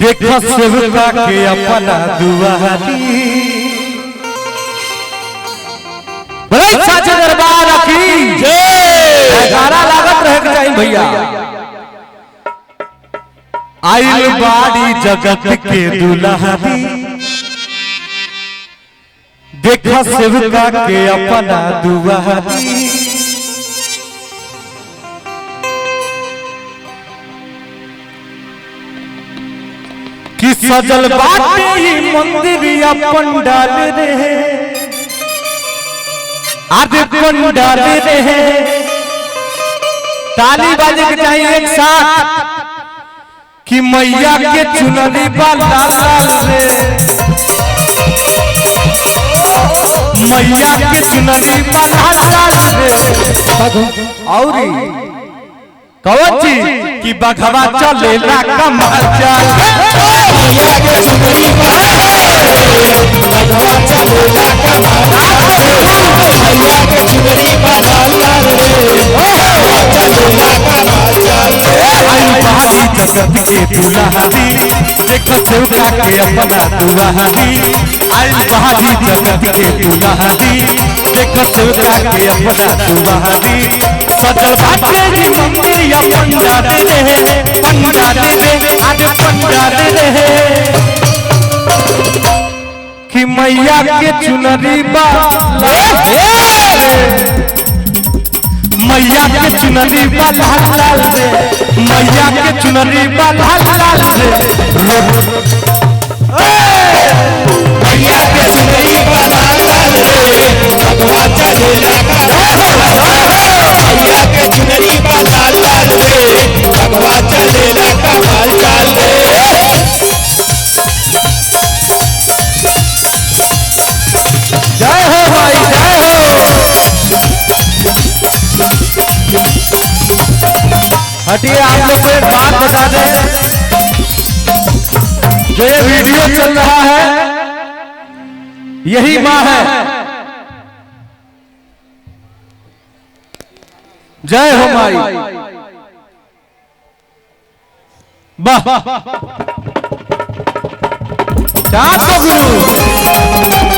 देखो सेवका के अपना दुआरी साचे दरबार की जयकारा लागत रहे के चाहिए भैया। आइल बाड़ी जगत के दुल्हारी देखो सेवका के अपना दुआरी कि सजल बाटे ही मंदिर या पंडाल रे आधे पंडाल रे ताली बाजे के चाहिए एक साथ कि मैया के चुनरी वाला लाल रे मैया के चुनरी वाला लाल रे औरी कवची कि बघवा चलेला कमाल चाल मैया के चुनरी बघवा चलेला कमाल मैया के चुनरी वाला लाल रे चलेला कमाल चाल आई बारी जगत के दुल्हारी देखो सेवका के अपना दुआरी आई बारी जगत के दुल्हारी देखो सेवका के अपना दुआरी सजल बाटे जी मंदिर या पंडाल रे आधे पंडाल रे कि मैया के चुनरी मैया के चुनरी वाला लाल रे मैया के चुनरी वाला लाल रे मैया के चुनरी वाला लाल रे भगवा चलेला मैया के चुनरी वाला लाल रे भगवा चलेला कमाल चाल रे जय हो भाई जय हो। हटिए आप लोग को एक बात बता दें जो ये वीडियो चल रहा है यही माँ है। जय हो माई वाह चाको गुरु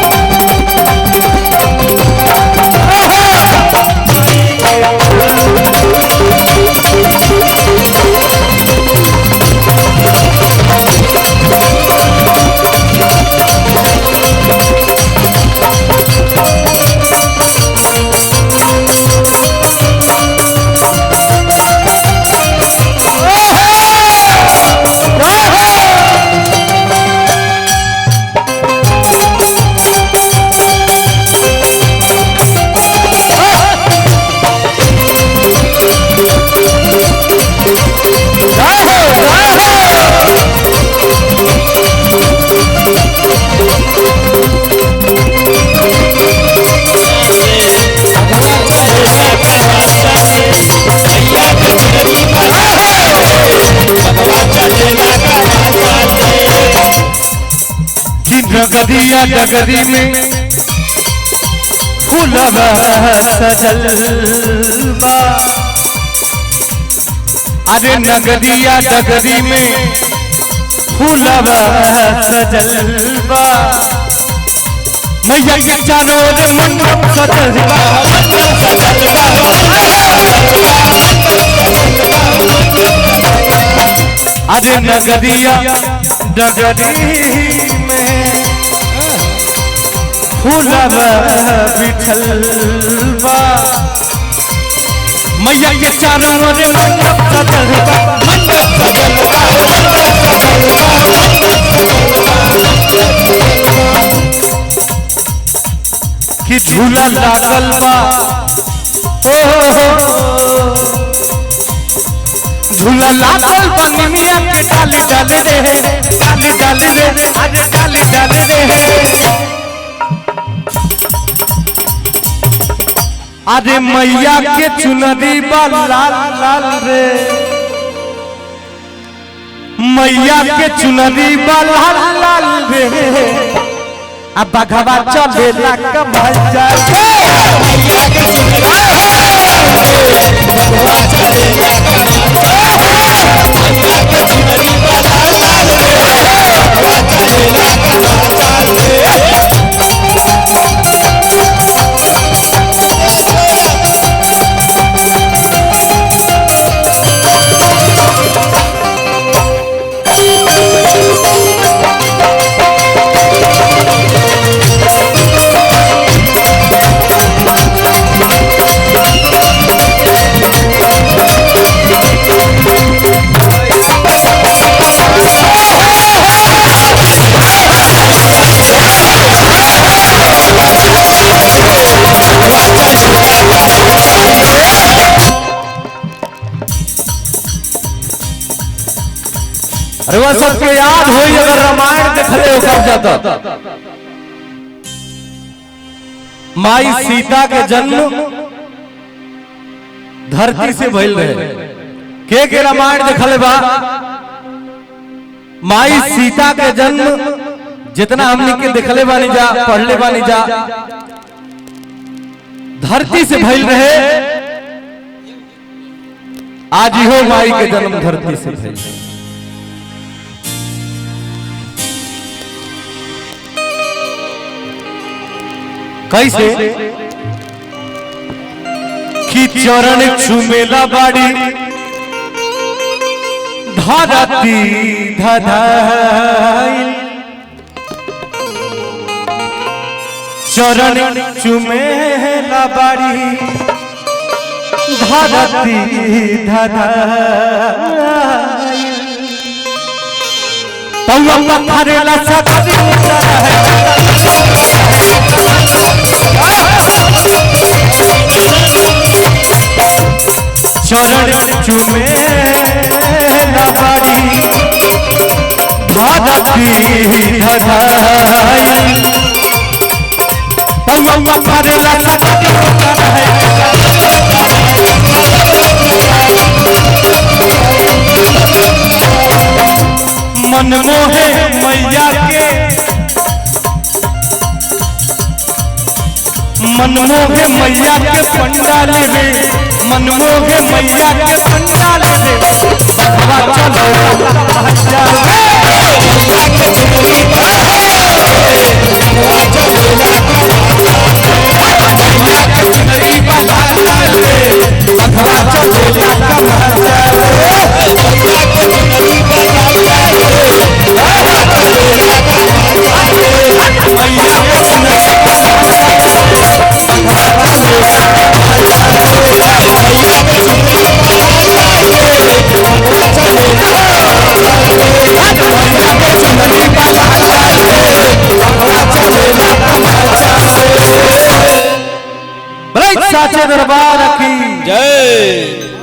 नगरिया डगरी में फूलवा सजल बा अरे नगरिया डगरी में फूलवा सजल बा मैया के चारों ओर मंडप सजल बा अरे नगरिया डगरी में फूलवा बिछल बा मैया के चारों ओर मंडप सजल बा मंडप सजल बा कि झूला लागल बा झूला लागल बा निमिया के डाली डाली रे डाली डाली रे अरे डाली डाली रे अरे मैया के चुनरी बा लाल लाल रे मैया के चुनरी बा लाल लाल रे अब बघवा चलेला कमाल चाल मैया के चुनरी बघवा चलेला कमाल चाल मैया के चुनरी बा लाल लाल रे अरे वह सबके याद हो अगर रामायण देखले हो कब जाता माई सीता के जन्म धरती से भइल रहे के रामायण देखले बा माई सीता के जन्म जितना हमने के देखले बानी जा पढ़ले बानी जा धरती से भइल रहे आज ही हो माई के जन्म धरती से भइल कैसे कि चरण चुमेला बाड़ी धरती धधाई चरण चुमेला बाड़ी धरती धधाई पौवा पथरेला सकती चरण चुमेला बाड़ी धरती धधाई पौवा पथरेला सकती मन मोहे मैया के मनमोहे मैया के पंडाल रे मनमोहे मैया के पंडाल रे बघवा साचे दरबार की जय।